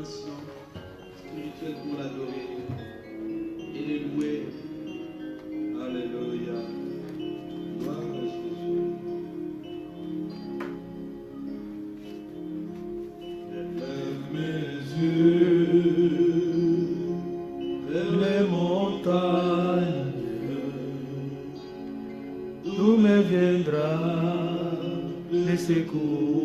dimension spirituelle pour l'adorer et le louer. Alléluia. Gloire à Jésus. Lève mes yeux vers les montagnes, d'où me viendra le secours.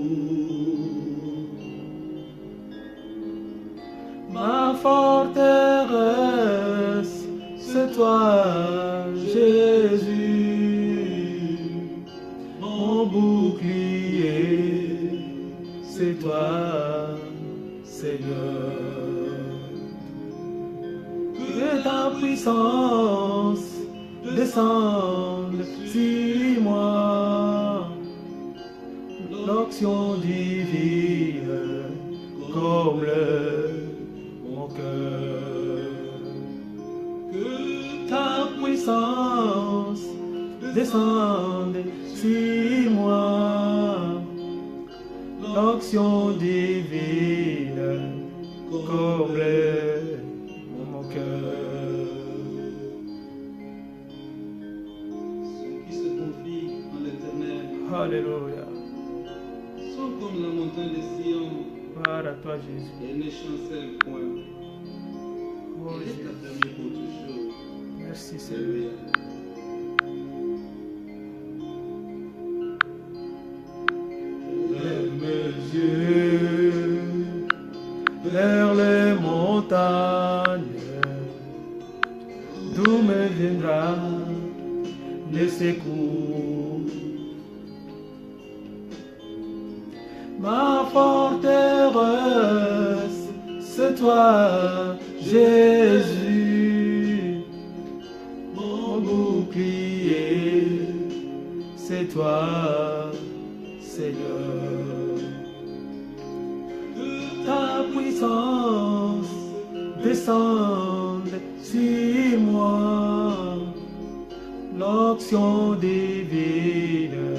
Ma forteresse, c'est toi, Jésus, mon bouclier, c'est toi, Seigneur. Que ta puissance descende sur moi, l'onction divine comble mon cœur. Que ta puissance descende sur moi, l'onction divine comble mon cœur. Ceux qui se confient en l'Éternel, Alléluia. sont comme la montagne de Sion. Gloire à toi, Jésus. Elle ne chancelle point. Oh, Elle est Jésus. affermie pour toujours. Merci, Seigneur. Alléluia. Lève mes yeux vers les montagnes, d'où me viendra le secours. Ma forteresse, c'est toi, Jésus, mon bouclier, c'est toi, Seigneur. Que ta puissance descende sur moi, l'onction divine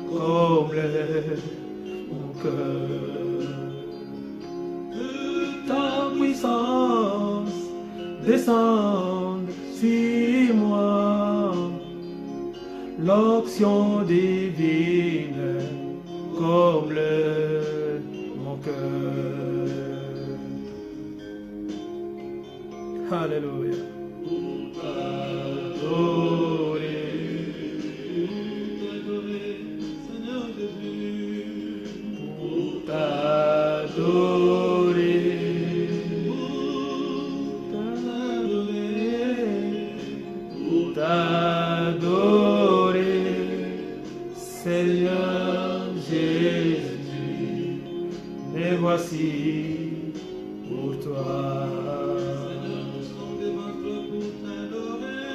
comble mon cœur. Que ta puissance descende sur moi, l'onction divine comble mon cœur. Alléluia. Seigneur Jésus, Pour t'adorer, pour t'adorer, Seigneur Jésus, me voici pour toi. Seigneur, nous sommes devant toi pour t'adorer.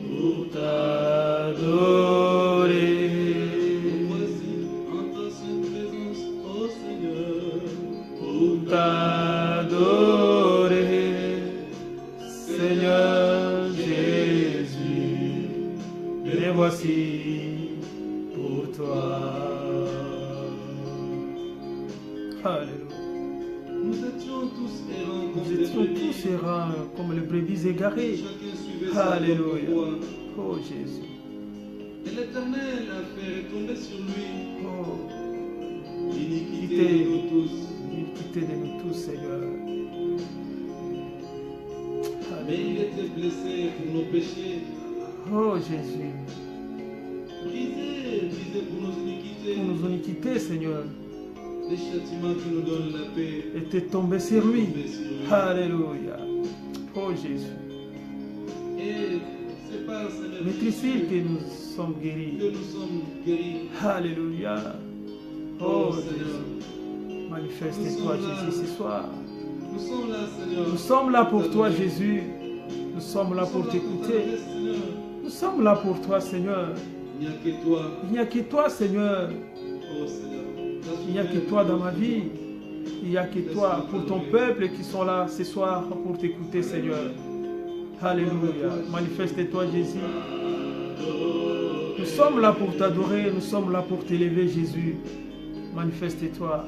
Pour t'adorer, Voici en ta sainte présence, ô Seigneur. pour t'adorer, Seigneur Jésus, me voici pour toi. Alléluia. Nous étions tous errants comme Nous des étions brebis. tous errants comme les brebis égarées. Chacun suivait sa Alléluia. propre voie. Oh Jésus. Et l'Éternel a fait retomber sur lui Oh, l'iniquité de nous tous. l'iniquité de nous tous, Seigneur. Mais il était blessé pour nos péchés, Oh Jésus. brisé pour nos iniquités. Pour nos iniquités, Seigneur, Les châtiments qui nous donnent la paix était tombé sur lui. tombés sur lui. Alléluia. Oh Jésus. Et c'est par Seigneur Maîtrise que Jésus nous sommes que guéris. nous sommes guéris. Alléluia. Oh Oh Seigneur, Jésus. Manifeste-toi, Jésus, ce soir. nous sommes là, Seigneur. Nous sommes là pour toi, Jésus. Nous sommes là pour t'écouter. Seigneur. Nous sommes là pour toi, Seigneur. Il n'y a que toi. Il n'y a que toi, Seigneur. Oh Seigneur. Il n'y a que toi dans ma vie. Il n'y a que toi pour ton peuple qui sont là ce soir pour t'écouter, Seigneur. Alléluia. Manifeste-toi, Jésus. Nous sommes là pour t'adorer, nous sommes là pour t'élever, Jésus. Manifeste-toi.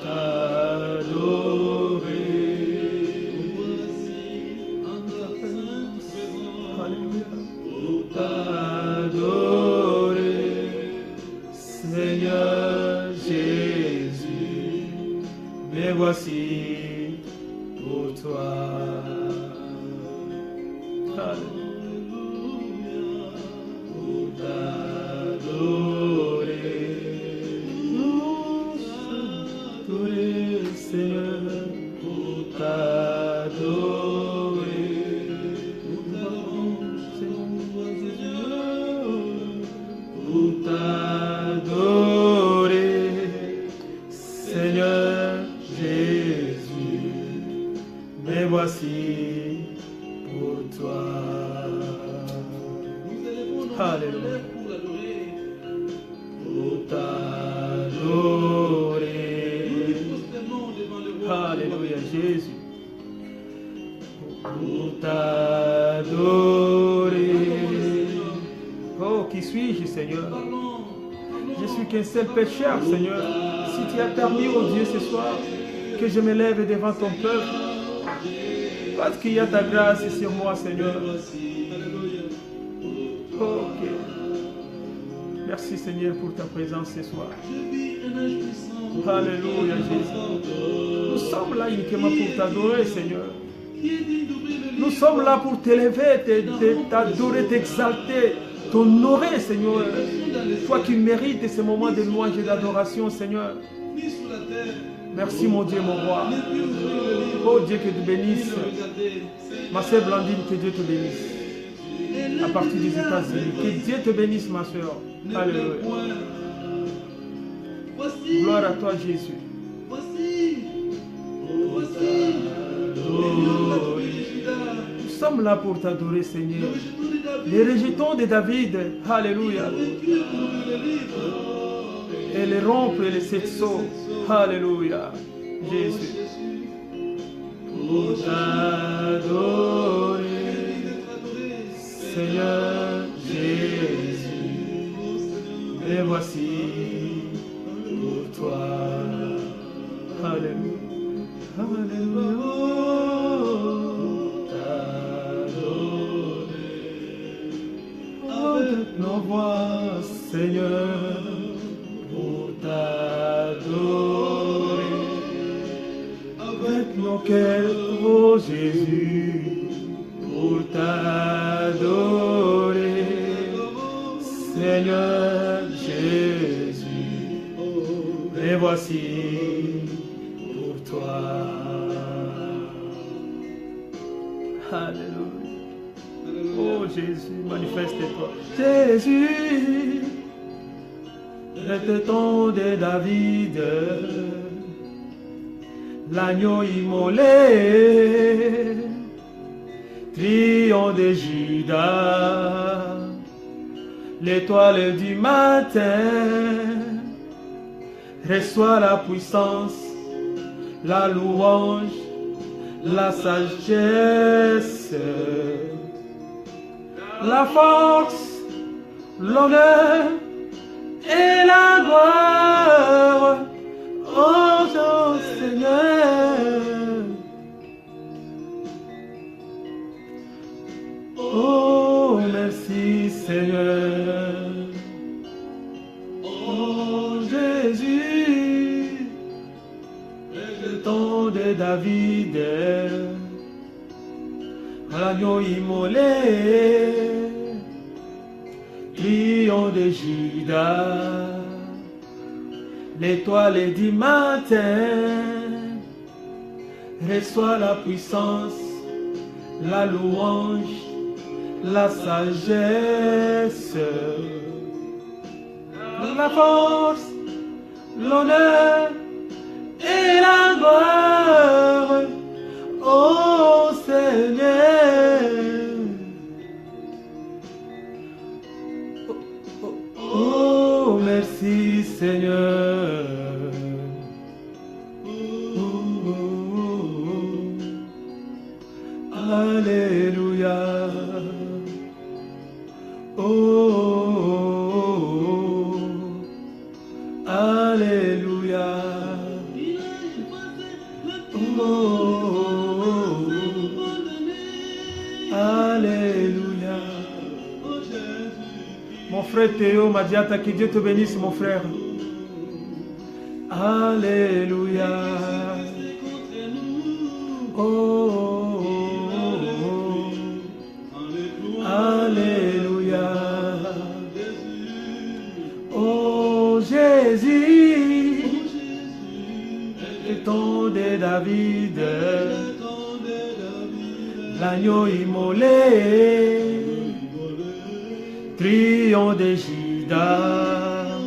T'adorer. Alléluia. T'adorer, Seigneur Jésus. Me voici pour toi. Alléluia. Pour t'adorer. Seigneur, pour t'adorer, pour t'adorer, Seigneur Jésus, me voici pour toi. Alléluia. Pour t'adorer. Alléluia, Jésus. Pour t'adorer. Oh, qui suis-je, Seigneur? Je suis qu'un seul pécheur, Seigneur. Si tu as permis, oh Dieu, ce soir, que je me lève devant ton peuple, parce qu'il y a ta grâce sur moi, Seigneur. Ok. Merci, Seigneur, pour ta présence ce soir. Alléluia, Jésus. Nous sommes là uniquement pour t'adorer, Seigneur. Nous sommes là pour t'élever, t'adorer, t'exalter, t'honorer, Seigneur. Toi qui mérites ce moment de louange et d'adoration, Seigneur. Merci, mon Dieu, mon roi. Oh Dieu, que tu bénisses. Ma sœur Blandine, que Dieu te bénisse. À partir des États-Unis. Que Dieu te bénisse, ma sœur. Alléluia. Gloire à toi, Jésus. Nous sommes là pour t'adorer, Seigneur. Les rejetons de David, alléluia. Et les rompre et les sept sauts, alléluia. Jésus. Pour t'adorer, Seigneur Jésus. Et voici pour toi. Alléluia. Alléluia. Avec nos voix, Seigneur, pour t'adorer. Avec nos cœurs, oh Jésus, pour t'adorer. Seigneur Jésus, et voici pour toi. Alléluia. Oh Jésus, manifeste-toi. Jésus, le téton de David, l'agneau immolé, triomphe de Judas, l'étoile du matin, reçois la puissance, la louange, la sagesse, la force, l'honneur et la gloire, oh Seigneur. Oh merci Seigneur. Oh Jésus, le temps de David, l'agneau immolé, triomphe de Judas, l'étoile du matin, reçois la puissance, la louange, la sagesse, la force, l'honneur et la gloire, oh Seigneur. Oh, merci Seigneur. Alléluia. Alléluia. Mon frère Théo Madiata, que Dieu te bénisse, mon frère. Alléluia. Oh, Alléluia. Oh Jésus, ton de David, l'agneau immolé, triomphe de Juda,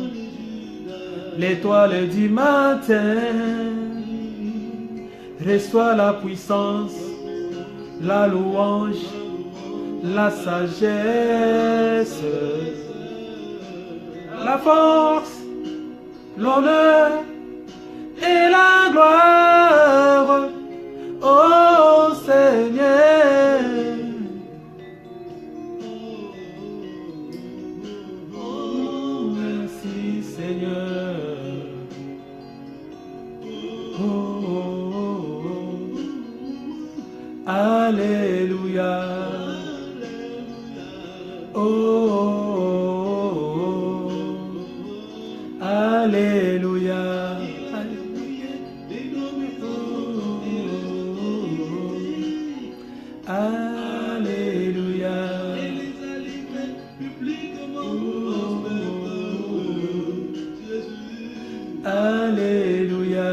l'étoile du matin, reçois la puissance, la louange, la sagesse, la force, l'honneur et la gloire, ô Seigneur. Oh, merci Seigneur. Oh, Alléluia. Oh, Alléluia. Alléluia. Alléluia.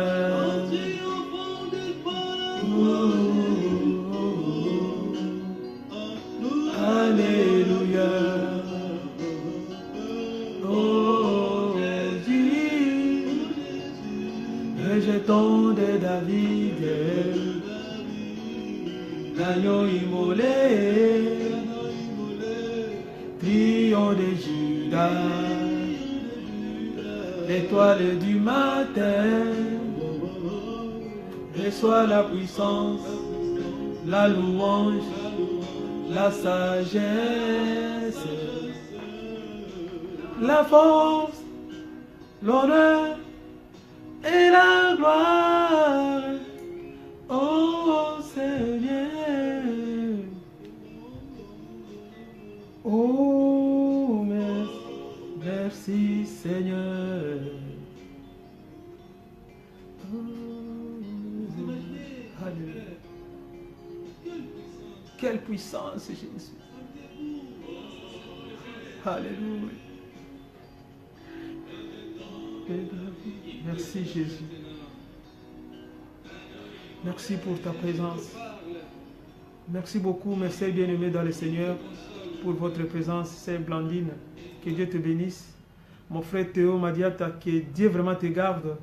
Alléluia. Oh Dieu, rejetons de David, l'agneau immolé, triomphe de Juda, l'étoile du matin, reçois la puissance, la louange, la sagesse, la force, l'honneur et la gloire, ô Seigneur. Oh, merci Seigneur. Oh, Alléluia. Quelle puissance, Jésus. Alléluia. Merci, Jésus. Merci pour ta présence. Merci beaucoup, mes sœurs bien-aimées dans le Seigneur, pour votre présence, sœur Blandine. Que Dieu te bénisse. Mon frère Théo Madiata, que Dieu vraiment te garde.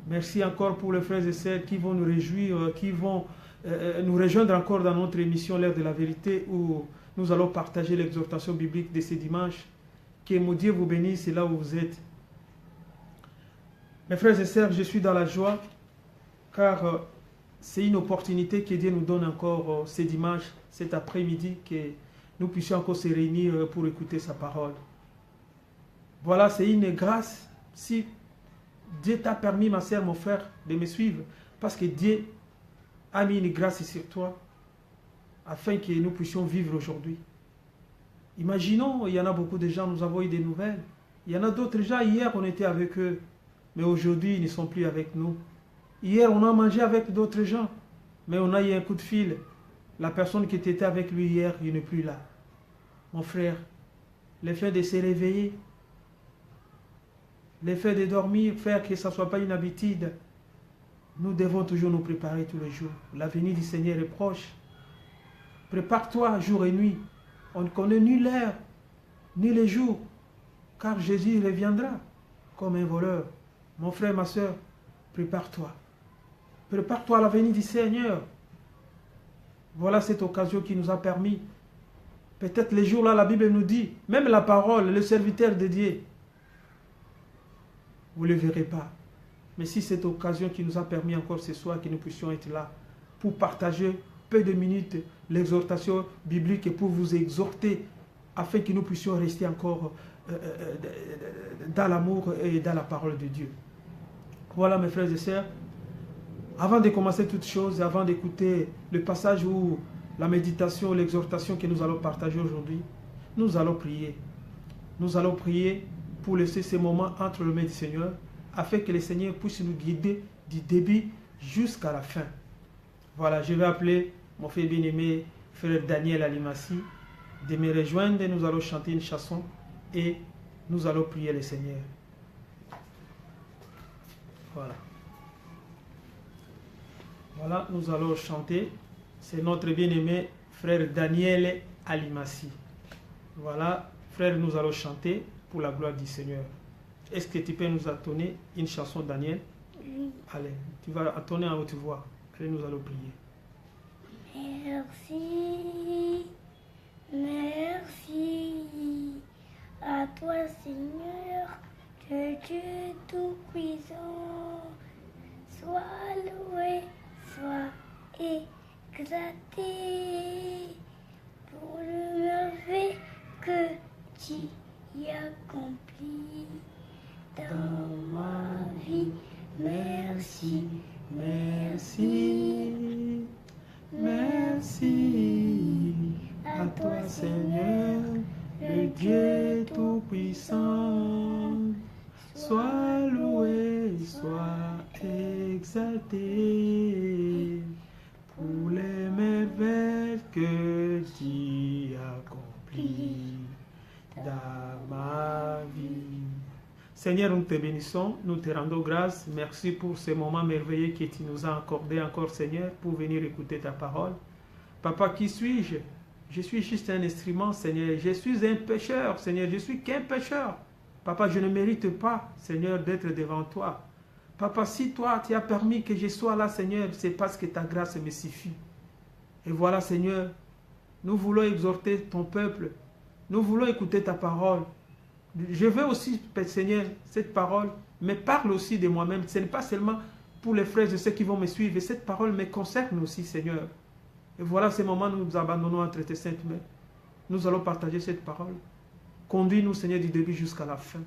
Merci encore pour les frères et sœurs qui vont nous réjouir, qui vont nous rejoindre encore dans notre émission L'Heure de la Vérité, où nous allons partager l'exhortation biblique de ce dimanche. Que mon Dieu vous bénisse là où vous êtes. Mes frères et sœurs, je suis dans la joie, car c'est une opportunité que Dieu nous donne encore ce dimanche, cet après-midi, que nous puissions encore se réunir pour écouter sa parole. Voilà, c'est une grâce. Si Dieu t'a permis, ma sœur, mon frère, de me suivre, parce que Dieu a mis une grâce sur toi, afin que nous puissions vivre aujourd'hui. Imaginons, il y en a beaucoup de gens, nous avons eu des nouvelles. Il y en a d'autres gens, hier on était avec eux, mais aujourd'hui ils ne sont plus avec nous. Hier on a mangé avec d'autres gens, mais on a eu un coup de fil. La personne qui était avec lui hier, il n'est plus là. Mon frère, le fait de se réveiller, le fait de dormir, faire que ça ne soit pas une habitude, nous devons toujours nous préparer tous les jours. La venue du Seigneur est proche. Prépare-toi jour et nuit. On ne connaît ni l'heure, ni les jours, car Jésus reviendra comme un voleur. Mon frère, ma soeur, prépare-toi. Prépare-toi à la venue du Seigneur. Voilà cette occasion qui nous a permis. Peut-être les jours là, la Bible nous dit, même la parole, le serviteur de Dieu, vous ne le verrez pas. Mais si cette occasion qui nous a permis encore ce soir que nous puissions être là pour partager peu de minutes l'exhortation biblique et pour vous exhorter afin que nous puissions rester encore dans l'amour et dans la parole de Dieu. Voilà mes frères et sœurs. Avant de commencer toute chose, avant d'écouter le passage ou la méditation, l'exhortation que nous allons partager aujourd'hui, nous allons prier. Nous allons prier pour laisser ces moments entre les mains du Seigneur, afin que le Seigneur puisse nous guider du début jusqu'à la fin. Voilà, je vais appeler mon frère bien-aimé, frère Daniel Alimassi, de me rejoindre. Nous allons chanter une chanson et nous allons prier le Seigneur. Voilà. Voilà, nous allons chanter. C'est notre bien-aimé frère Daniel Alimassi. Voilà, frère, nous allons chanter pour la gloire du Seigneur. Est-ce que tu peux nous entonner une chanson, Daniel? Oui. Allez, tu vas entonner en haute voix. Allez, nous allons prier. Merci, merci à toi Seigneur, Dieu Tout-Puissant. Sois loué, sois exalté pour le merveille que tu accomplis dans ma vie. Merci, merci, merci à toi Seigneur, le Dieu Tout-Puissant. Sois loué, sois exalté pour les merveilles que tu accomplis dans ma vie. Seigneur, nous te bénissons, nous te rendons grâce. Merci pour ce moment merveilleux que tu nous as accordé encore, Seigneur, pour venir écouter ta parole. Papa, qui suis-je? Je suis juste un instrument, Seigneur. Je suis un pécheur, Seigneur. Je suis qu'un pécheur. Papa, je ne mérite pas, Seigneur, d'être devant toi. Papa, si toi, tu as permis que je sois là, Seigneur, c'est parce que ta grâce me suffit. Et voilà, Seigneur, nous voulons exhorter ton peuple. Nous voulons écouter ta parole. Je veux aussi, Seigneur, cette parole me parle aussi de moi-même. Ce n'est pas seulement pour les frères et ceux qui vont me suivre. Et cette parole me concerne aussi, Seigneur. Et voilà, ces moments, nous nous abandonnons entre tes saintes mains. Nous allons partager cette parole. Conduis-nous, Seigneur, du début jusqu'à la fin.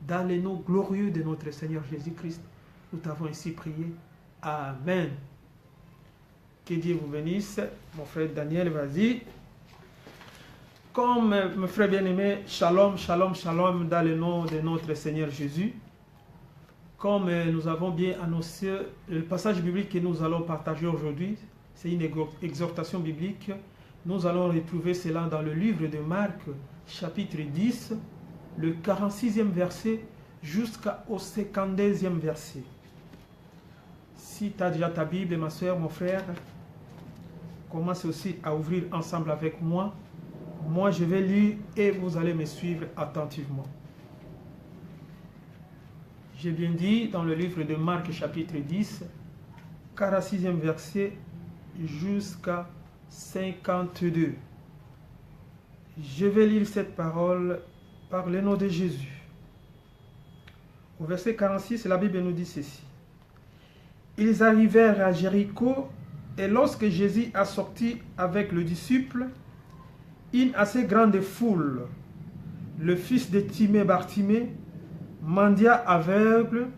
Dans les noms glorieux de notre Seigneur Jésus-Christ, nous t'avons ainsi prié. Amen. Que Dieu vous bénisse. Mon frère Daniel, vas-y. Comme mon frère bien-aimé, shalom, shalom, shalom, dans le nom de notre Seigneur Jésus. Comme nous avons bien annoncé, le passage biblique que nous allons partager aujourd'hui, c'est une exhortation biblique. Nous allons retrouver cela dans le livre de Marc, chapitre 10, le 46e verset jusqu'au 52e verset. Si tu as déjà ta Bible, ma soeur, mon frère, commence aussi à ouvrir ensemble avec moi. Moi, je vais lire et vous allez me suivre attentivement. J'ai bien dit dans le livre de Marc, chapitre 10, 46e verset jusqu'à 52. Je vais lire cette parole par le nom de Jésus. Au verset 46, la Bible nous dit ceci. Ils arrivèrent à Jéricho, et lorsque Jésus a sorti avec le disciple, une assez grande foule, le fils de Timée Bartimée, mendiant aveugle,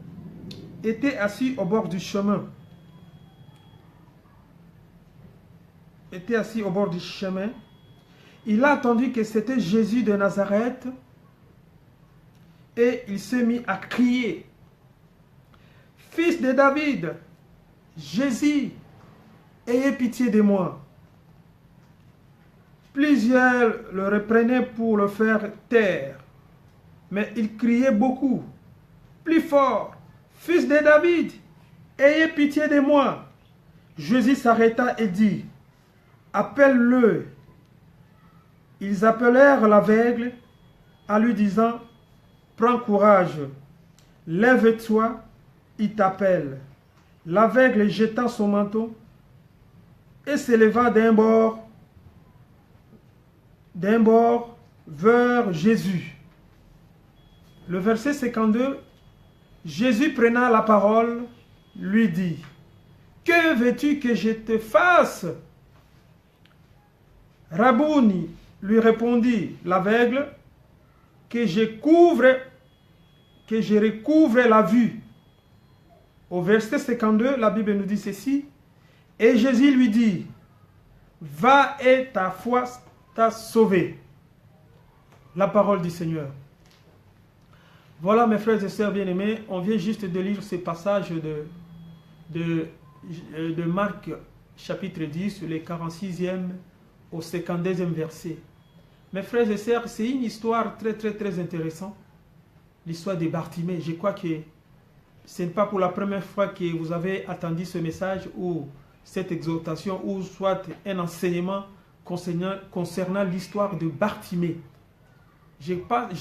était assis au bord du chemin. Il a entendu que c'était Jésus de Nazareth et il s'est mis à crier. Fils de David, Jésus, ayez pitié de moi. Plusieurs le reprenaient pour le faire taire, mais il criait beaucoup, plus fort, Fils de David, ayez pitié de moi. Jésus s'arrêta et dit, appelle-le. Ils appelèrent l'aveugle en lui disant, prends courage, lève-toi, il t'appelle. L'aveugle jeta son manteau et s'éleva d'un bord vers Jésus. Le verset 52, Jésus prenant la parole, lui dit, que veux-tu que je te fasse? Rabouni, lui répondit l'aveugle, que je recouvre la vue. Au verset 52, la Bible nous dit ceci. Et Jésus lui dit, va et ta foi t'a sauvé. La parole du Seigneur. Voilà mes frères et sœurs bien-aimés, on vient juste de lire ce passage de Marc chapitre 10, les 46e au 52e verset. Mes frères et sœurs, c'est une histoire très intéressante. L'histoire de Bartimée. Je crois que ce n'est pas pour la première fois que vous avez attendu ce message ou cette exhortation ou soit un enseignement concernant l'histoire de Bartimée. Je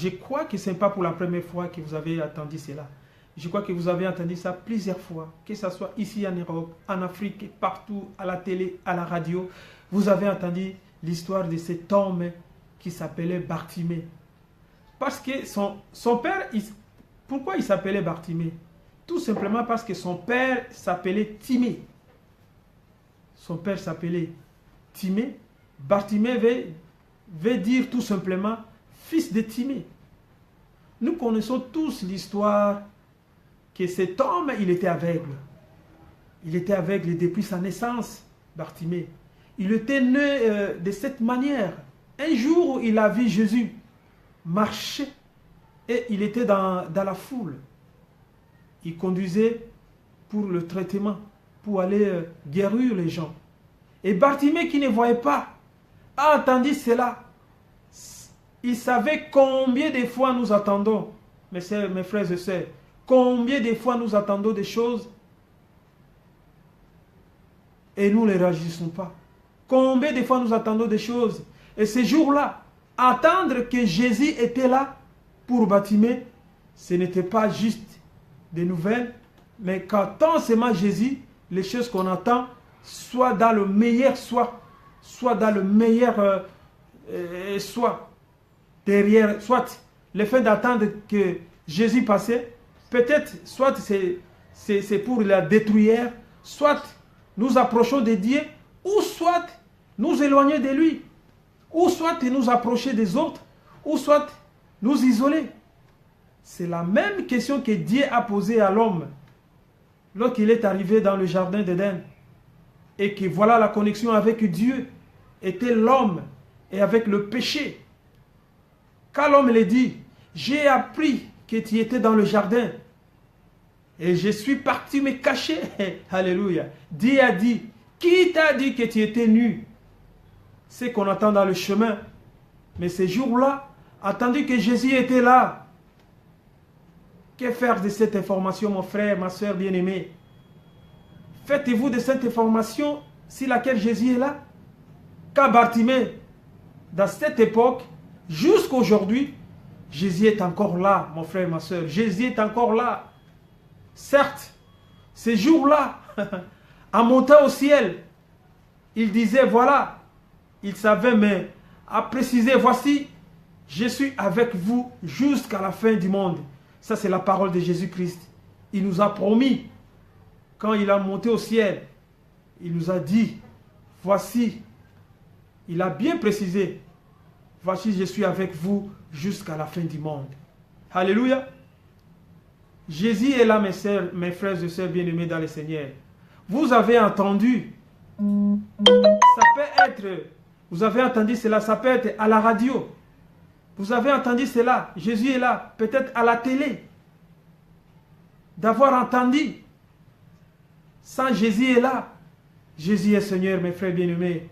crois que ce n'est pas pour la première fois que vous avez entendu cela. Je crois que vous avez entendu ça plusieurs fois, que ce soit ici en Europe, en Afrique, partout, à la télé, à la radio. Vous avez entendu l'histoire de cet homme qui s'appelait Bartimée. Parce que son père, pourquoi il s'appelait Bartimée? Tout simplement parce que son père s'appelait Timée. Son père s'appelait Timée. Bartimée veut dire tout simplement fils de Timée. Nous connaissons tous l'histoire que cet homme, il était aveugle. Il était aveugle depuis sa naissance, Bartimée. Il était né de cette manière. Un jour, il a vu Jésus marcher et il était dans la foule. Il conduisait pour le traitement, pour aller guérir les gens. Et Bartimée, qui ne voyait pas, a entendu cela. Il savait combien de fois nous attendons, mes frères et sœurs, combien de fois nous attendons des choses et nous ne réagissons pas. Combien de fois nous attendons des choses et ces jours-là, attendre que Jésus était là pour Bartimée, ce n'était pas juste des nouvelles, mais qu'attend seulement Jésus, les choses qu'on attend, soit dans le meilleur soit dans le meilleur derrière, soit le fait d'attendre que Jésus passait, peut-être, soit c'est pour la détruire, soit nous approchons de Dieu, ou soit nous éloigner de lui, ou soit nous approcher des autres, ou soit nous isoler. C'est la même question que Dieu a posée à l'homme lorsqu'il est arrivé dans le jardin d'Éden. Et que voilà la connexion avec Dieu était l'homme et avec le péché. Quand l'homme lui dit, j'ai appris que tu étais dans le jardin et je suis parti me cacher. Alléluia. Dieu a dit, qui t'a dit que tu étais nu? C'est qu'on attend dans le chemin. Mais ces jours-là, attendu que Jésus était là. Que faire de cette information, mon frère, ma soeur bien-aimée? Faites-vous de cette information sur laquelle Jésus est là? Quand Bartimée, dans cette époque, jusqu'à aujourd'hui, Jésus est encore là, mon frère, ma soeur. Jésus est encore là. Certes, ces jours-là, en montant au ciel, il disait, voilà, il savait, mais à préciser, voici, je suis avec vous jusqu'à la fin du monde. Ça, c'est la parole de Jésus-Christ. Il nous a promis, quand il a monté au ciel, il nous a dit, voici, il a bien précisé, voici, je suis avec vous jusqu'à la fin du monde. Alléluia. Jésus est là, mes frères et sœurs bien-aimés dans le Seigneur. Vous avez entendu, ça peut être, vous avez entendu cela, ça peut être à la radio. Vous avez entendu cela, Jésus est là, peut-être à la télé. D'avoir entendu, sans Jésus est là. Jésus est Seigneur, mes frères bien-aimés.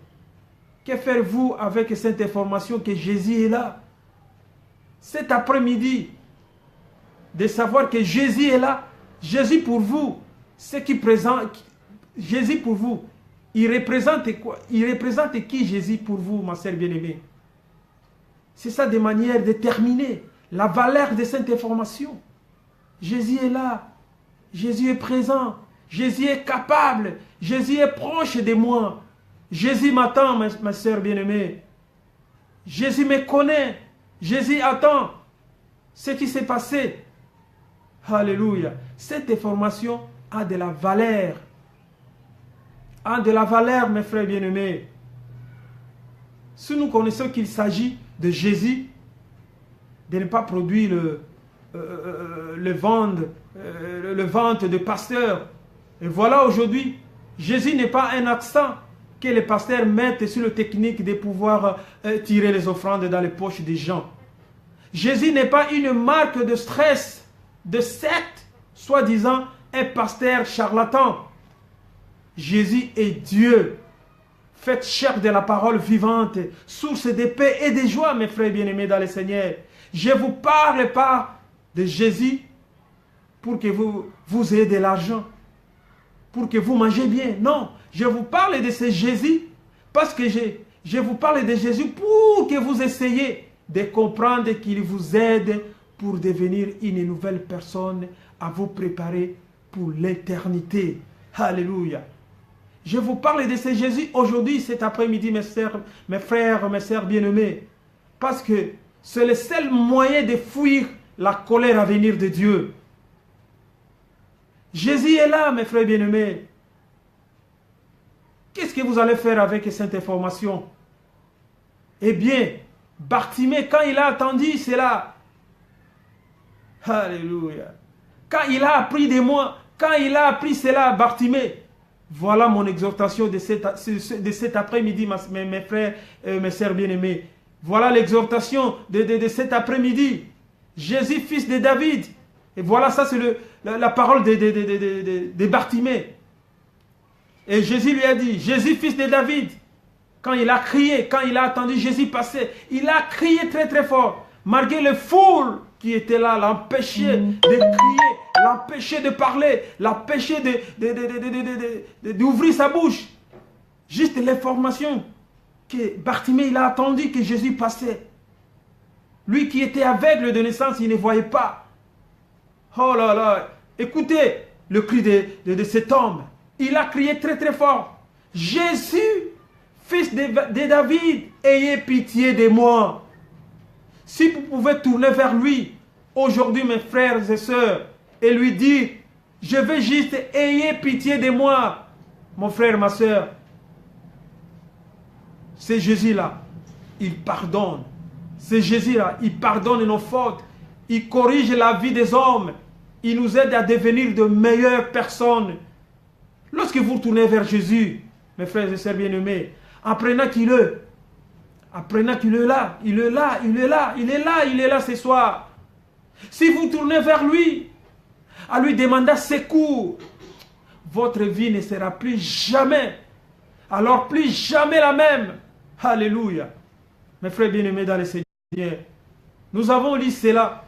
Que faites-vous avec cette information que Jésus est là? Cet après-midi, de savoir que Jésus est là. Jésus pour vous, ce qui présente, Jésus pour vous, il représente quoi? Il représente qui Jésus pour vous, ma sœur bien-aimée? C'est ça de manière déterminée, la valeur de cette information. Jésus est là, Jésus est présent, Jésus est capable, Jésus est proche de moi. Jésus m'attend, ma sœur bien-aimée. Jésus me connaît, Jésus attend ce qui s'est passé. Alléluia. Cette information a de la valeur. A de la valeur, mes frères bien-aimés. Si nous connaissons qu'il s'agit de Jésus, de ne pas produire le ventre de pasteur. Et voilà aujourd'hui, Jésus n'est pas un accent que les pasteurs mettent sur la technique de pouvoir tirer les offrandes dans les poches des gens. Jésus n'est pas une marque de stress, de secte, soi-disant un pasteur charlatan. Jésus est Dieu. Faites chair de la parole vivante, source de paix et de joie, mes frères bien-aimés dans le Seigneur. Je ne vous parle pas de Jésus pour que vous ayez de l'argent, pour que vous mangez bien. Non, je vous parle de ce Jésus parce que je vous parle de Jésus pour que vous essayiez de comprendre qu'il vous aide pour devenir une nouvelle personne, à vous préparer pour l'éternité. Alléluia. Je vous parle de ce Jésus aujourd'hui, cet après-midi, mes frères, mes sœurs bien-aimés, parce que c'est le seul moyen de fuir la colère à venir de Dieu. Jésus est là, mes frères bien-aimés. Qu'est-ce que vous allez faire avec cette information? Eh bien, Bartimée, quand il a entendu cela, alléluia, quand il a appris de moi, quand il a appris cela, Bartimée, voilà mon exhortation de cet après-midi, mes frères et mes sœurs bien-aimés. Voilà l'exhortation de cet après-midi. Jésus, fils de David. Et voilà, ça c'est la parole de Bartimée. Et Jésus lui a dit, Jésus, fils de David. Quand il a crié, quand il a attendu Jésus passer, il a crié très très fort. Malgré les foules qui étaient là, l'empêcher de crier, l'empêcher de parler, l'empêcher d'ouvrir sa bouche. Juste l'information que Bartimée, il a attendu que Jésus passait. Lui qui était aveugle de naissance, il ne voyait pas. Oh là là, écoutez le cri de cet homme. Il a crié très très fort. Jésus, fils de David, ayez pitié de moi. Si vous pouvez tourner vers lui, aujourd'hui mes frères et sœurs, et lui dire, je veux juste, ayez pitié de moi, mon frère, ma sœur. C'est Jésus-là, il pardonne. C'est Jésus-là, il pardonne nos fautes. Il corrige la vie des hommes. Il nous aide à devenir de meilleures personnes. Lorsque vous tournez vers Jésus, mes frères et sœurs bien-aimés, apprenant qu'il est là, il est là, il est là, il est là, il est là ce soir. Si vous tournez vers lui, à lui demander secours, votre vie ne sera plus jamais, alors plus jamais la même. Alléluia. Mes frères bien-aimés dans le Seigneur, nous avons lu cela.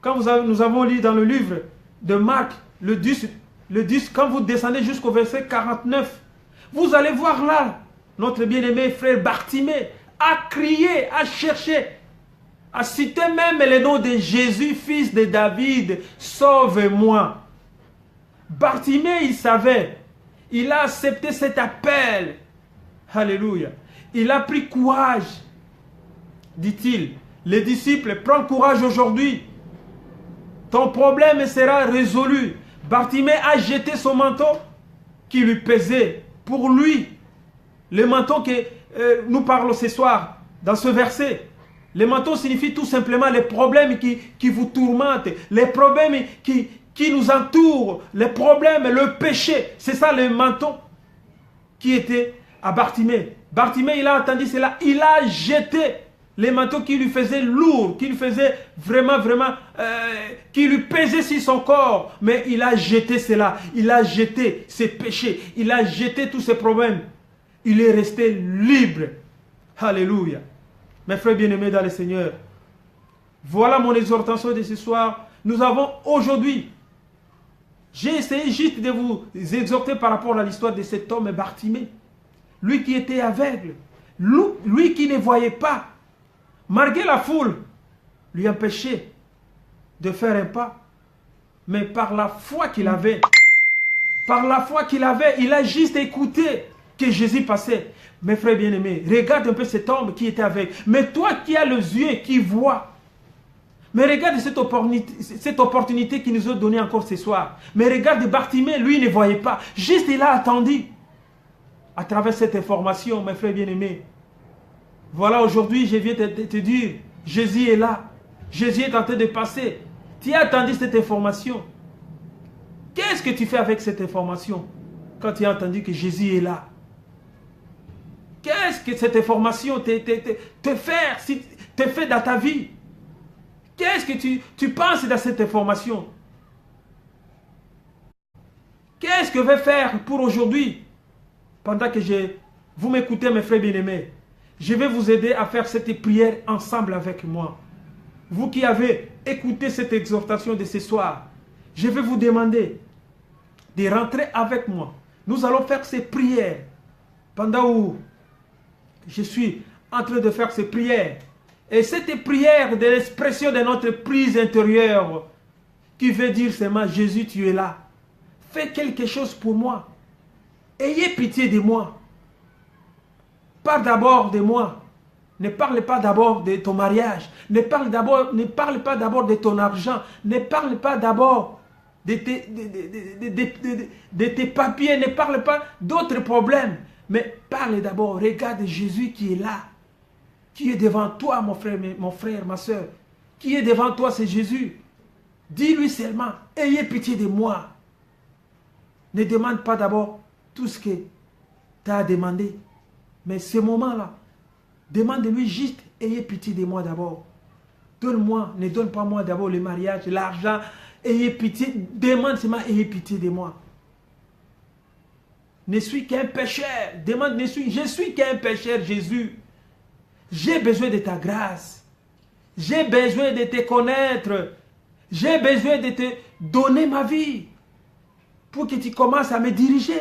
Quand nous avons lu dans le livre de Marc, le 10, quand vous descendez jusqu'au verset 49, vous allez voir là, notre bien-aimé frère Bartimée a crié, a cherché, a cité même le nom de Jésus, fils de David, sauve-moi. Bartimée, il savait, il a accepté cet appel. Alléluia. Il a pris courage, dit-il. Les disciples, prends courage aujourd'hui. Ton problème sera résolu. Bartimée a jeté son manteau qui lui pesait. Pour lui, le manteau que nous parlons ce soir, dans ce verset, le manteau signifie tout simplement les problèmes qui vous tourmentent, les problèmes qui nous entourent, les problèmes, le péché. C'est ça le manteau qui était à Bartimée. Bartimée, il a entendu cela, il a jeté les manteaux qui lui faisaient lourd, qui lui faisaient vraiment, qui lui pesaient sur son corps. Mais il a jeté cela, il a jeté ses péchés, il a jeté tous ses problèmes. Il est resté libre. Alléluia. Mes frères bien-aimés dans le Seigneur, voilà mon exhortation de ce soir. Nous avons aujourd'hui, j'ai essayé juste de vous exhorter par rapport à l'histoire de cet homme Bartimée. Lui qui était aveugle, lui qui ne voyait pas, malgré la foule, lui empêchait de faire un pas. Mais par la foi qu'il avait, il a juste écouté que Jésus passait. Mes frères bien-aimés, regarde un peu cet homme qui était aveugle. Mais toi qui as les yeux qui voient, mais regarde cette opportunité qu'il nous a donnée encore ce soir. Mais regarde Bartimée, lui il ne voyait pas. Juste il a attendu. À travers cette information, mes frères bien-aimés, voilà aujourd'hui, je viens te dire, Jésus est là. Jésus est en train de passer. Tu as entendu cette information. Qu'est-ce que tu fais avec cette information quand tu as entendu que Jésus est là? Qu'est-ce que cette information te fait dans ta vie? Qu'est-ce que tu penses dans cette information? Qu'est-ce que je vais faire pour aujourd'hui? Pendant que vous m'écoutez, mes frères bien-aimés, je vais vous aider à faire cette prière ensemble avec moi. Vous qui avez écouté cette exhortation de ce soir, je vais vous demander de rentrer avec moi. Nous allons faire ces prières pendant où je suis en train de faire ces prières. Et cette prière de l'expression de notre prise intérieure qui veut dire seulement Jésus, tu es là. Fais quelque chose pour moi. Ayez pitié de moi. Parle d'abord de moi. Ne parle pas d'abord de ton mariage. Ne parle pas d'abord de ton argent. Ne parle pas d'abord de tes papiers. Ne parle pas d'autres problèmes. Mais parle d'abord. Regarde Jésus qui est là. Qui est devant toi, mon frère, ma soeur. Qui est devant toi, c'est Jésus. Dis-lui seulement, ayez pitié de moi. Ne demande pas d'abord tout ce que tu as demandé. Mais ce moment-là, demande-lui juste, ayez pitié de moi d'abord. Donne-moi, ne donne pas moi d'abord le mariage, l'argent. Ayez pitié, demande seulement, ayez pitié de moi. Ne suis qu'un pécheur. Demande, je suis qu'un pécheur, Jésus. J'ai besoin de ta grâce. J'ai besoin de te connaître. J'ai besoin de te donner ma vie pour que tu commences à me diriger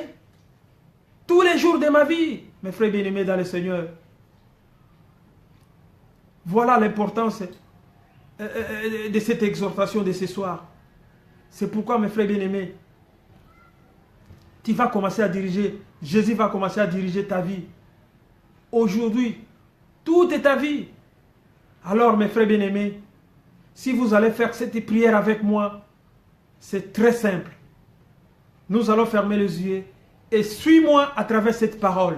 tous les jours de ma vie, mes frères bien-aimés dans le Seigneur. Voilà l'importance de cette exhortation de ce soir. C'est pourquoi, mes frères bien-aimés, tu vas commencer à diriger, Jésus va commencer à diriger ta vie. Aujourd'hui, tout est ta vie. Alors, mes frères bien-aimés, si vous allez faire cette prière avec moi, c'est très simple. Nous allons fermer les yeux et suis-moi à travers cette parole.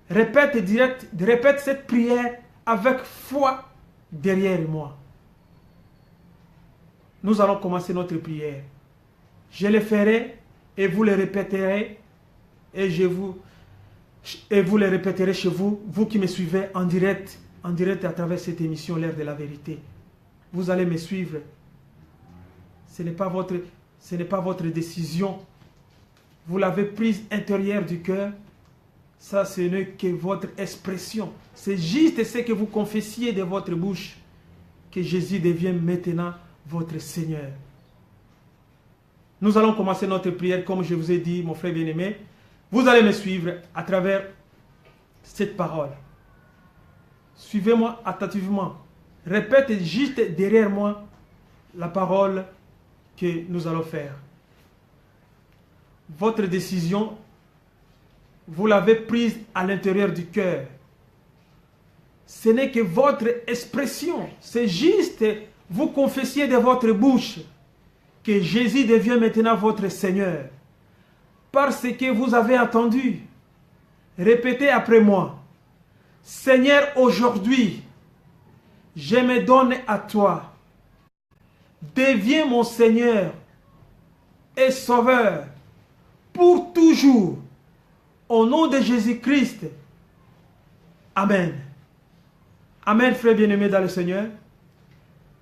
Répète cette prière avec foi derrière moi. Nous allons commencer notre prière. Je le ferai et vous le répéterez et vous le répéterez chez vous, vous qui me suivez en direct à travers cette émission L'Heure de la Vérité. Vous allez me suivre. Ce n'est pas votre décision. Vous l'avez prise intérieure du cœur. Ça, ce n'est que votre expression. C'est juste ce que vous confessiez de votre bouche que Jésus devient maintenant votre Seigneur. Nous allons commencer notre prière comme je vous ai dit, mon frère bien-aimé. Vous allez me suivre à travers cette parole. Suivez-moi attentivement. Répète juste derrière moi la parole que nous allons faire. Votre décision, vous l'avez prise à l'intérieur du cœur. Ce n'est que votre expression. C'est juste, vous confessiez de votre bouche que Jésus devient maintenant votre Seigneur. Parce que vous avez entendu. Répétez après moi. Seigneur, aujourd'hui, je me donne à toi. Deviens mon Seigneur et Sauveur pour toujours. Au nom de Jésus-Christ. Amen. Amen, frères bien-aimés dans le Seigneur.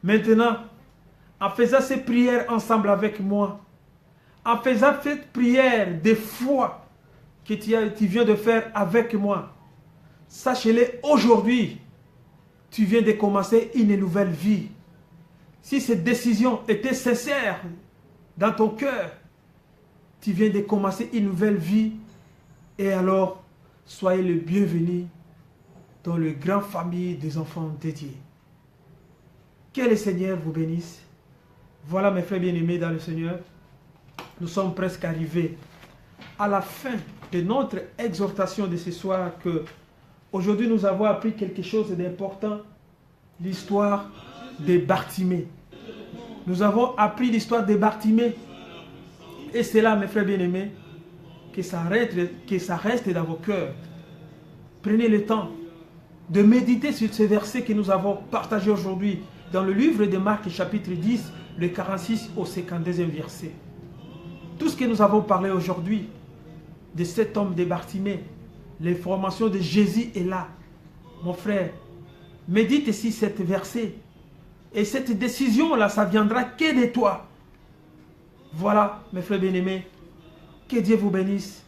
Maintenant, en faisant ces prières ensemble avec moi, en faisant cette prière de foi que tu viens de faire avec moi, sachez-le, aujourd'hui, tu viens de commencer une nouvelle vie. Si cette décision était sincère dans ton cœur, tu viens de commencer une nouvelle vie. Et alors, soyez le bienvenu dans la grande famille des enfants dédiés. Que le Seigneur vous bénisse. Voilà, mes frères bien-aimés dans le Seigneur, nous sommes presque arrivés à la fin de notre exhortation de ce soir, que aujourd'hui nous avons appris quelque chose d'important, l'histoire de Bartimée. Nous avons appris l'histoire de Bartimée. Et c'est là, mes frères bien-aimés, que ça reste dans vos cœurs. Prenez le temps de méditer sur ce verset que nous avons partagé aujourd'hui dans le livre de Marc chapitre 10, le 46 au 52e verset. Tout ce que nous avons parlé aujourd'hui, de cet homme de Bartimée, l'information de Jésus est là. Mon frère, médite ici cet verset. Et cette décision-là, ça viendra que de toi. Voilà, mes frères bien-aimés. Que Dieu vous bénisse.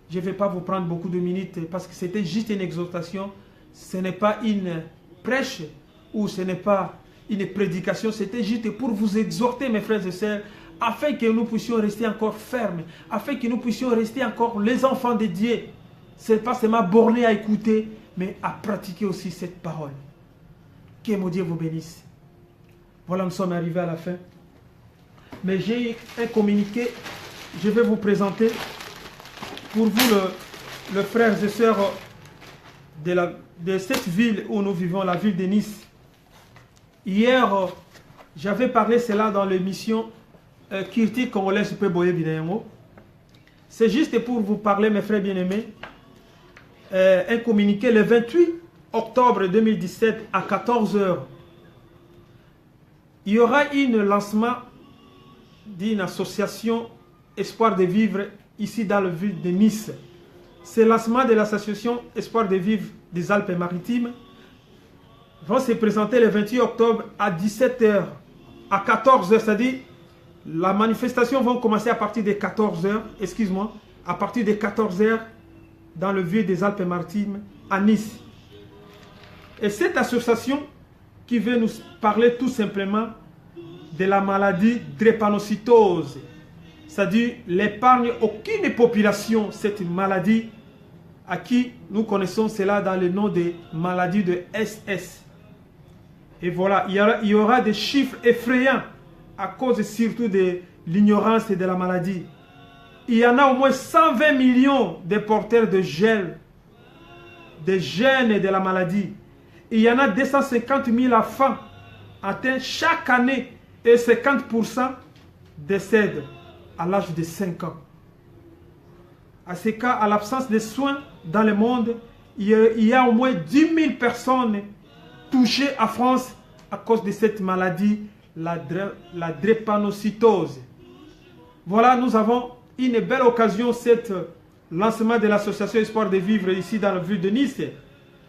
Je ne vais pas vous prendre beaucoup de minutes parce que c'était juste une exhortation. Ce n'est pas une prêche ou ce n'est pas une prédication. C'était juste pour vous exhorter, mes frères et sœurs, afin que nous puissions rester encore fermes, afin que nous puissions rester encore les enfants de Dieu. Ce n'est pas seulement borné à écouter, mais à pratiquer aussi cette parole. Que mon Dieu vous bénisse. Voilà, nous sommes arrivés à la fin. Mais j'ai un communiqué, je vais vous présenter pour vous, les frères et sœurs de cette ville où nous vivons, la ville de Nice. Hier, j'avais parlé cela dans l'émission Kirti Congolais Super Boye Binayango. C'est juste pour vous parler, mes frères bien-aimés, un communiqué le 28 octobre 2017 à 14 h. Il y aura un lancement d'une association Espoir de Vivre ici dans la ville de Nice. Ce lancement de l'association Espoir de Vivre des Alpes-Maritimes va se présenter le 28 octobre à 17 h. À 14 h, c'est-à-dire la manifestation va commencer à partir de 14 h, excuse-moi, à partir de 14 h dans le ville des Alpes-Maritimes à Nice. Et cette association qui veut nous parler tout simplement de la maladie drépanocytose, c'est-à-dire l'épargne aucune population, cette maladie à qui nous connaissons cela dans le nom de maladie de SS. Et voilà, il y aura des chiffres effrayants à cause surtout de l'ignorance et de la maladie. Il y en a au moins 120 millions de porteurs de gènes de la maladie. Il y en a 250 000 enfants atteints chaque année et 50% décèdent à l'âge de 5 ans. À ce cas, à l'absence de soins dans le monde, il y a au moins 10 000 personnes touchées en France à cause de cette maladie, la drépanocytose. Voilà, nous avons une belle occasion, cet lancement de l'association Espoir de Vivre ici dans la ville de Nice.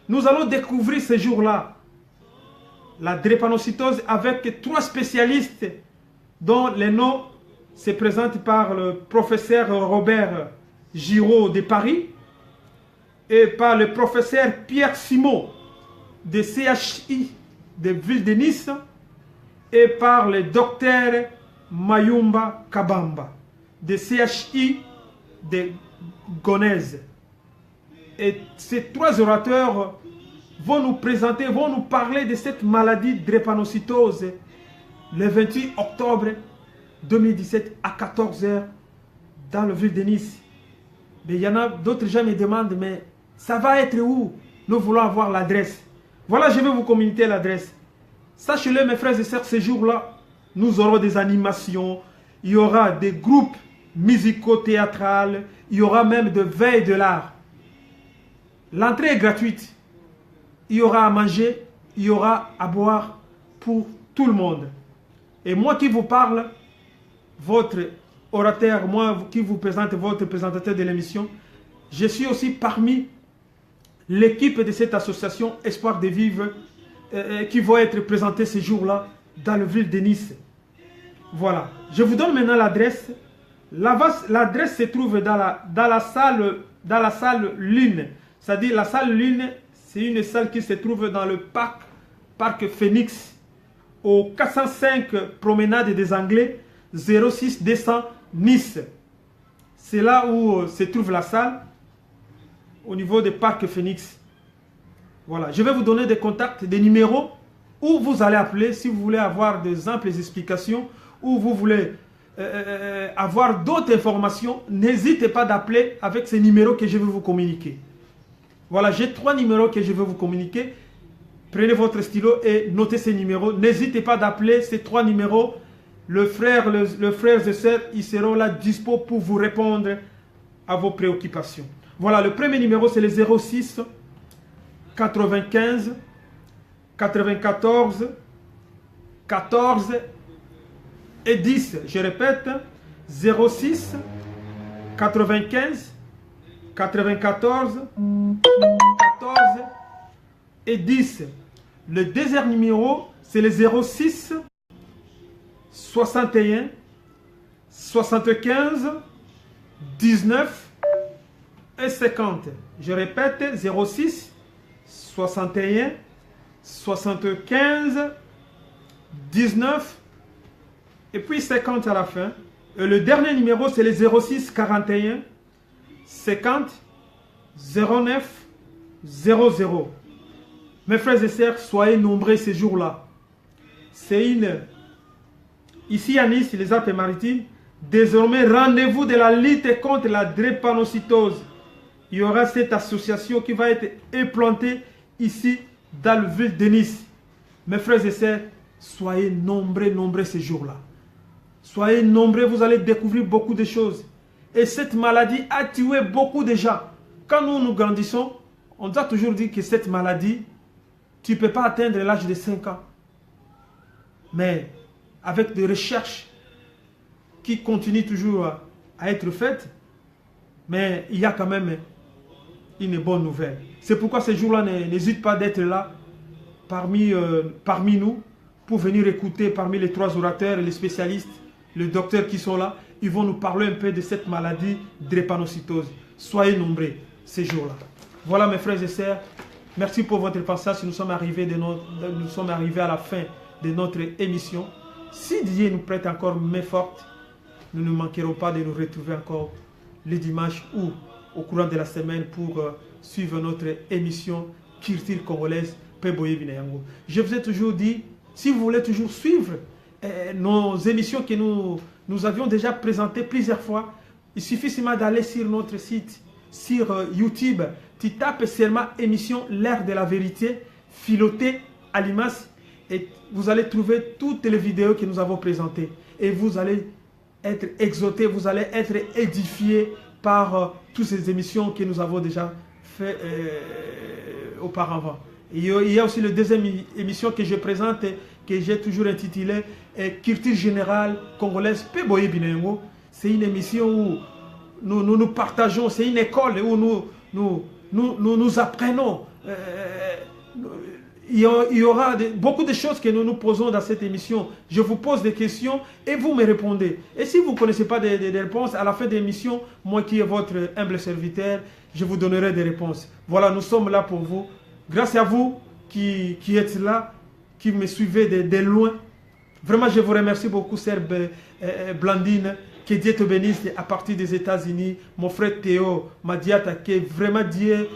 Nous allons découvrir ce jour-là la drépanocytose avec 3 spécialistes dont les noms se présentent par le professeur Robert Giraud de Paris et par le professeur Pierre Simon de CHI de ville de Nice et par le docteur Mayumba Kabamba de CHI de Gonesse. Et ces 3 orateurs vont nous présenter, vont nous parler de cette maladie drépanocytose le 28 octobre 2017 à 14 h dans la ville de Nice. Mais il y en a d'autres gens me demandent, mais ça va être où? Nous voulons avoir l'adresse. Voilà, je vais vous communiquer l'adresse. Sachez-le, mes frères et sœurs, ce jour-là, nous aurons des animations, il y aura des groupes musico-théâtrales, il y aura même de veille de l'art. L'entrée est gratuite. Il y aura à manger, il y aura à boire pour tout le monde. Et moi qui vous parle, votre orateur, moi qui vous présente, votre présentateur de l'émission, je suis aussi parmi l'équipe de cette association Espoir de Vivre qui va être présentée ce jour-là dans la ville de Nice. Voilà. Je vous donne maintenant l'adresse. L'adresse se trouve dans la salle Lune. C'est-à-dire la salle Lune, c'est une salle qui se trouve dans le parc Phoenix, au 405 promenade des Anglais, 06 200 Nice. C'est là où se trouve la salle, au niveau du parc Phoenix. Voilà, je vais vous donner des contacts, des numéros où vous allez appeler si vous voulez avoir des amples explications, ou vous voulez avoir d'autres informations. N'hésitez pas d'appeler avec ces numéros que je vais vous communiquer. Voilà, j'ai 3 numéros que je vais vous communiquer. Prenez votre stylo et notez ces numéros. N'hésitez pas d'appeler ces 3 numéros. Le frère et sœurs, ils seront là dispo pour vous répondre à vos préoccupations. Voilà, le premier numéro c'est le 06 95 94 14 et 10. Je répète, 06 95 94 14 et 10. Le deuxième numéro, c'est le 06 61 75 19 et 50. Je répète, 06 61 75 19 et puis 50 à la fin. Et le dernier numéro, c'est le 06 41 50 09 00. Mes frères et sœurs, soyez nombreux ces jours-là. C'est ici à Nice, les Alpes-Maritimes, désormais rendez-vous de la lutte contre la drépanocytose. Il y aura cette association qui va être implantée ici dans le ville de Nice. Mes frères et sœurs, soyez nombreux ces jours-là. Soyez nombreux, vous allez découvrir beaucoup de choses. Et cette maladie a tué beaucoup de gens. Quand nous grandissons, on nous a toujours dit que cette maladie, tu ne peux pas atteindre l'âge de 5 ans. Mais avec des recherches qui continuent toujours à être faites, mais il y a quand même une bonne nouvelle. C'est pourquoi ces jours-là, n'hésite pas d'être là parmi nous pour venir écouter parmi les 3 orateurs, les spécialistes, les docteurs qui sont là. Ils vont nous parler un peu de cette maladie drépanocytose. Soyez nombreux ces jours-là. Voilà mes frères et sœurs. Merci pour votre passage. Nous sommes arrivés à la fin de notre émission. Si Dieu nous prête encore main forte, nous ne manquerons pas de nous retrouver encore le dimanche ou au courant de la semaine pour suivre notre émission Culture Congolaise Peboye Binayango. Je vous ai toujours dit, si vous voulez toujours suivre nos émissions que nous avions déjà présentées plusieurs fois, il suffit seulement d'aller sur notre site, sur YouTube. Tu tapes seulement émission L'Heure de la Vérité, Philoté Alimas, et vous allez trouver toutes les vidéos que nous avons présentées. Et vous allez être exhortés, vous allez être édifiés par toutes ces émissions que nous avons déjà fait auparavant. Il y a aussi la deuxième émission que je présente, que j'ai toujours intitulée Culture Générale Congolaise Peboye Binayango. C'est une émission où nous partageons, c'est une école où nous apprenons. Il y aura beaucoup de choses que nous posons dans cette émission. Je vous pose des questions et vous me répondez. Et si vous ne connaissez pas des réponses, à la fin de l'émission, moi qui est votre humble serviteur, je vous donnerai des réponses. Voilà, nous sommes là pour vous. Grâce à vous qui êtes là, qui me suivez de loin. Vraiment, je vous remercie beaucoup, sœur Blandine. Que Dieu te bénisse à partir des États-Unis. Mon frère Théo Madiata, que vraiment Dieu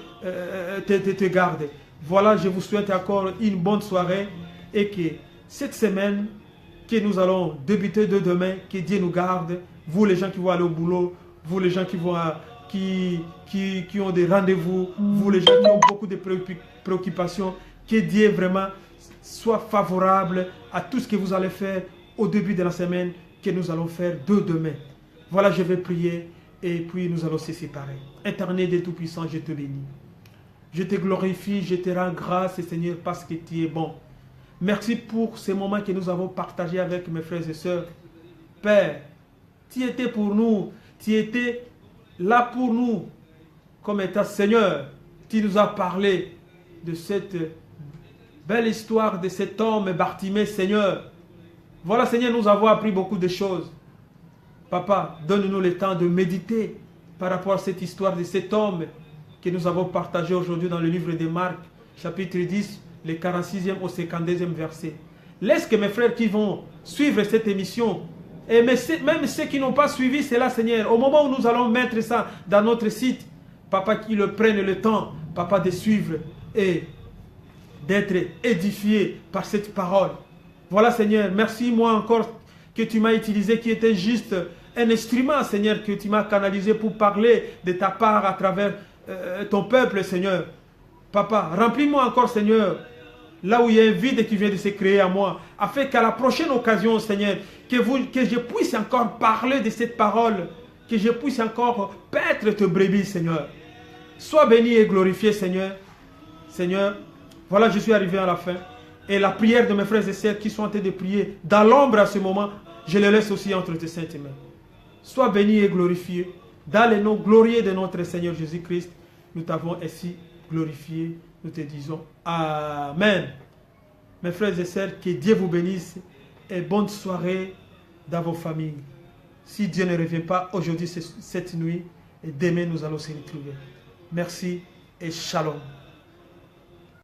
te garde. Voilà, je vous souhaite encore une bonne soirée et que cette semaine que nous allons débuter de demain, que Dieu nous garde. Vous les gens qui vont aller au boulot, vous les gens qui ont des rendez-vous, vous les gens qui ont beaucoup de préoccupations, que Dieu vraiment soit favorable à tout ce que vous allez faire au début de la semaine que nous allons faire de demain. Voilà, je vais prier et puis nous allons se séparer. Éternel des Tout-Puissants, je te bénis. Je te glorifie, je te rends grâce, Seigneur, parce que tu es bon. Merci pour ces moments que nous avons partagés avec mes frères et sœurs. Père, tu étais pour nous, tu étais là pour nous. Comme étant Seigneur, tu nous as parlé de cette belle histoire de cet homme Bartimée, Seigneur. Voilà, Seigneur, nous avons appris beaucoup de choses. Papa, donne-nous le temps de méditer par rapport à cette histoire de cet homme que nous avons partagé aujourd'hui dans le livre de Marc, chapitre 10, le 46e au 52e verset. Laisse que mes frères qui vont suivre cette émission, et même ceux qui n'ont pas suivi cela, Seigneur, au moment où nous allons mettre ça dans notre site, Papa, qu'ils le prennent le temps, Papa, de suivre et d'être édifiés par cette parole. Voilà, Seigneur, merci moi encore que tu m'as utilisé, qui était juste un instrument, Seigneur, que tu m'as canalisé pour parler de ta part à travers ton peuple, Seigneur. Papa, remplis-moi encore, Seigneur, là où il y a un vide qui vient de se créer à moi, afin qu'à la prochaine occasion, Seigneur, que je puisse encore parler de cette parole, que je puisse encore paître tes brebis, Seigneur. Sois béni et glorifié, Seigneur. Seigneur, voilà, je suis arrivé à la fin. Et la prière de mes frères et sœurs qui sont en train de prier dans l'ombre à ce moment, je le laisse aussi entre tes saintes mains. Sois béni et glorifié. Dans le nom glorieux de notre Seigneur Jésus-Christ, nous t'avons ainsi glorifié. Nous te disons Amen. Mes frères et sœurs, que Dieu vous bénisse et bonne soirée dans vos familles. Si Dieu ne revient pas aujourd'hui, cette nuit, et demain nous allons se retrouver. Merci et shalom.